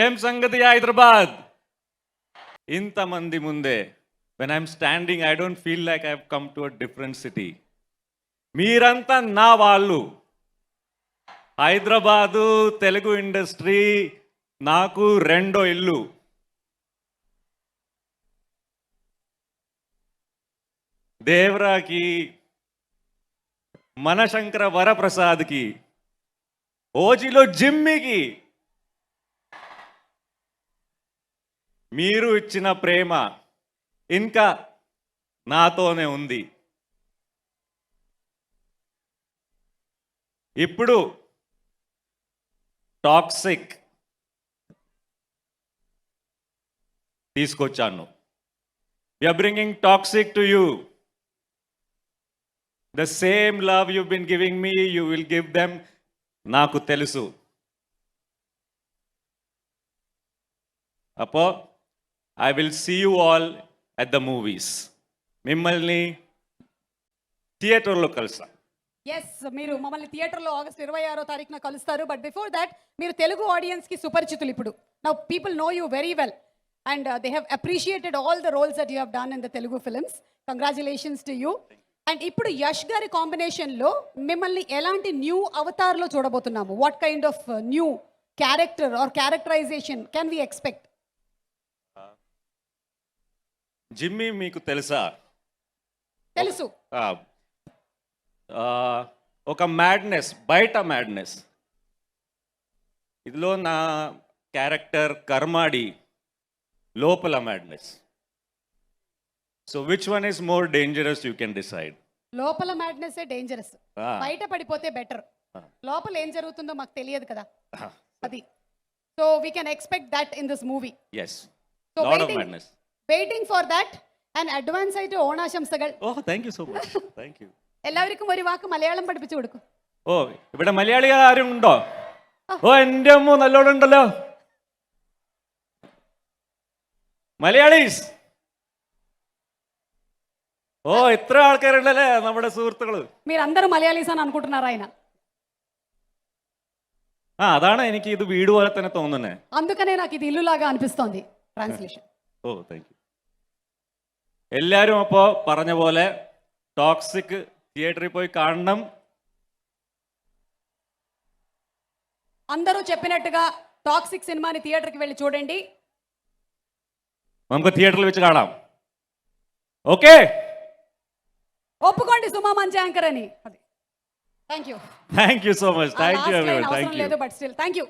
ఏం సంగతి హైదరాబాద్ ఇంతమంది ముందే when I'm standing I don't feel like I have come to a different city. మీరంతా నా వాళ్ళు. హైదరాబాదు తెలుగు ఇండస్ట్రీ నాకు రెండో ఇల్లు. దేవరాకి, మనశంకర వరప్రసాద్కి, ఓజిలో జిమ్మికి మీరు ఇచ్చిన ప్రేమ ఇంకా నాతోనే ఉంది. ఇప్పుడు టాక్సిక్ తీసుకొచ్చాను. We are bringing Toxic to you. The same love you been giving me you will give them. నాకు తెలుసు. అప్పో I will see you all at the movies. మిమ్మల్ని థియేటర్లో కలుస్తా. ఎస్, మీరు మమ్మల్ని థియేటర్లో ఆగస్ట్ 26వ తారీఖున కలుస్తారు. బట్ బిఫోర్ దాట్ మీరు తెలుగు ఆడియన్స్కి సుపరిచితులు. ఇప్పుడు now people know you very well and they have appreciated all the roles that you have done in the Telugu films. Congratulations to you. And ఇప్పుడు యష్ గారి కాంబినేషన్లో మిమ్మల్ని ఎలాంటి న్యూ అవతార్లో చూడబోతున్నాము? What kind of new character or characterisation can we expect? Jimmy మీకు తెలుసా? తెలుసు. ఒక మ్యాడ్నెస్, బయట మ్యాడ్నెస్. ఇదిలో నా క్యారెక్టర్ కర్మాడి, లోపల madness. So which one is more dangerous you can decide. లోపల మ్యాడ్నెస్ డేంజరస్, బయట పడిపోతే బెటర్. లోపల ఏం జరుగుతుందో మాకు తెలియదు కదా, అది. So we can expect that in this movie. Yes, lot of madness. Waiting for that and advance ആയിട്ട് ഓണാശംസകൾ. Oh, thank you so much. Thank you. എല്ലാവർക്കും ഒരു വാക്ക് മലയാളം പഠിപ്പിച്ചു കൊടുക്കും. ഓ, ഇവിടെ മലയാളികൾ ആരും ഉണ്ടോ? ഓ, എൻ്റെ അമ്മ നല്ലോണം ഉണ്ടല്ലോ. മലയാളീസ്. ഓ, ഇത്ര ആൾക്കാരുണ്ടല്ലേ നമ്മുടെ സുഹൃത്തുക്കള്. మీరందరూ మలయాళీస్ అని అనుకుంటున్నారు ఆయన. അതാണ് എനിക്ക് ഇത് വീട് പോലെ തന്നെ തോന്നുന്നത്. అందుకనే నాకు ఇది ఇల్లులాగా అనిపిస్తోంది ట్రాన్స్లేషన్. ഓ, താങ്ക് യു. എല്ലാവരും അപ്പോൾ പറഞ്ഞ പോലെ ടോക്സിക് థియేటర్కి పోయి കാണണം. అందరూ చెప్పినట్టుగా టాక్సిక్ సినిమాని థియేటర్కి వెళ్ళి చూడండి. നമുക്ക് థియేటర్లో വെച്ച് കാണാം. ఓకే, ఒప్పుకోండి సుమా మంచి యాంకర్ అని. Thank you. Thank you so much. Thank you everyone. Thank you. లేదు బట్ స్టిల్ థ్యాంక్ యూ.